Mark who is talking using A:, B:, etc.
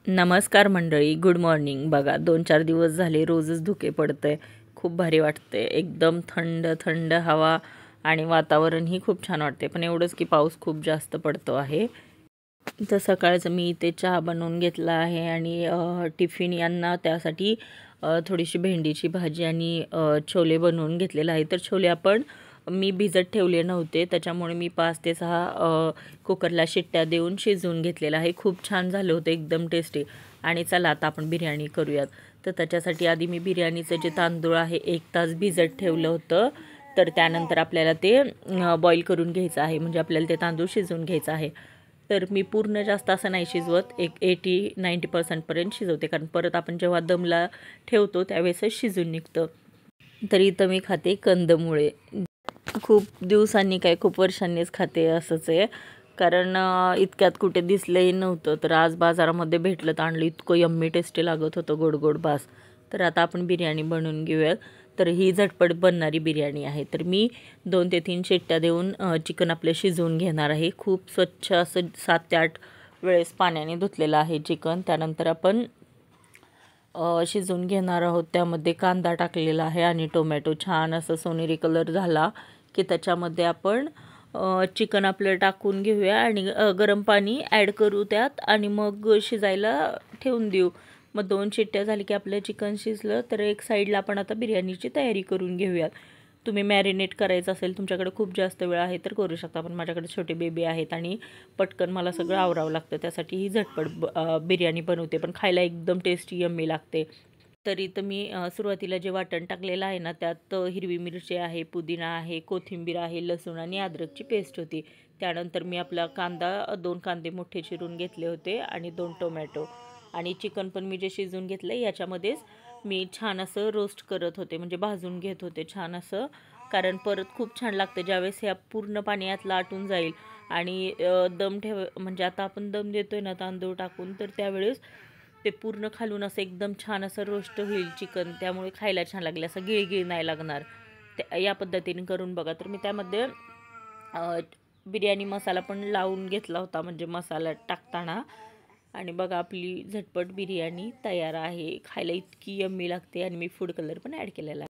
A: नमस्कार मंडळी, good morning. बघा 2-4 दिवस झाले रोजच धुके पडतंय. खूप भारी वाटते. एकदम थंड थंड हवा आणि वातावरणही खूप छान वाटते. पण एवढंच की पाऊस खूप जास्त पडतो आहे. तर सकाळचं मी इथे चहा बनवून घेतला आहे आणि टिफिन यांना त्यासाठी थोडीशी भेंडीची भाजी आणि छोले बनवून घेतलेलं आहे. तर छोले मी भिजत ठेवले नव्हते, त्याच्यामुळे मी 5 ते 6 कुकरला शिट्ट्या देऊन शिजवून घेतलेलं आहे. खूप छान झालं होतं, एकदम टेस्टी. आणि चला आता आपण बिर्याणी करूयात. तर त्याच्यासाठी आधी मी बिर्याणीचं जे तांदूळ आहे 1 तास भिजत ठेवलं होतं. तर त्यानंतर आपल्याला ते बॉईल करून घ्यायचं आहे, म्हणजे आपल्याला ते तांदूळ शिजवून घ्यायचं आहे. तर मी पूर्ण जास्त असं नाही शिजवत, एक 80-90% शिजवते, कारण परत आपण जेव्हा दमला ठेवतो त्यावेळेसच शिजून निघतं. तर इथं मी खाते कंदमुळे. खूप दिवसांनी काय, खूप वर्षांनीच खाते असंच आहे. कारण इतक्यात कुठे दिसलंही नव्हतं, तर आज बाजारामध्ये भेटलं तर आणलं. इतकं यम्मी टेस्टी लागत होतं, गोड गोड बास. तर आता आपण बिर्याणी बनवून घेऊयात. तर ही झटपट बनणारी बिर्याणी आहे. तर मी 2 ते 3 शिट्ट्या देऊन चिकन आपलं शिजवून घेणार आहे. खूप स्वच्छ असं 7 ते 8 वेळेस पाण्याने धुतलेलं आहे चिकन. त्यानंतर आपण शिजवून घेणार आहोत. त्यामध्ये कांदा टाकलेला आहे आणि टोमॅटो छान असं सोनेरी कलर झाला की त्याच्यामध्ये आपण चिकन आपलं टाकून घेऊया आणि गरम पाणी ॲड करू त्यात आणि मग शिजायला ठेवून देऊ. मग 2 शिट्ट्या झाली की आपलं चिकन शिजलं. तर एक साईडला आपण आता बिर्याणीची तयारी करून घेऊयात. तुम्ही मॅरिनेट करायचं असेल, तुमच्याकडे खूप जास्त वेळ आहे तर करू शकता. पण माझ्याकडे छोटे बेबी आहेत आणि पटकन मला सगळं आवरावं लागतं, त्यासाठी ही झटपट बिर्याणी बनवते, पण खायला एकदम टेस्टी यम्मी लागते. तरी तर मी सुरुवातीला जे वाटण टाकलेलं आहे ना, त्यात हिरवी मिरची आहे, पुदिना आहे, कोथिंबीर आहे, लसूण आणि अद्रकची पेस्ट होती. त्यानंतर मी आपला कांदा 2 कांदे मोठे चिरून घेतले होते आणि 2 टोमॅटो आणि चिकन पण मी जे शिजवून घेतलं याच्यामध्येच मी छान असं रोस्ट करत होते, म्हणजे भाजून घेत होते छान असं. कारण परत खूप छान लागतं ज्यावेळेस ह्या पूर्ण पाणी यातलं आटून जाईल आणि दम म्हणजे आता आपण दम देतोय ना तांदूळ टाकून, तर त्यावेळेस ते पूर्ण खालून असं एकदम छान असं रोस्ट होईल चिकन, त्यामुळे खायला छान लागेल, असं गिळगिळ नाही लागणार. ते या पद्धतीने करून बघा. तर मी त्यामध्ये बिर्याणी मसाला पण लावून घेतला होता, म्हणजे मसाला टाकताना. आणि बघा आपली झटपट बिर्याणी तयार आहे. खायला इतकी यम्मी लागते आणि मी फूड कलर पण ॲड केलेला आहे.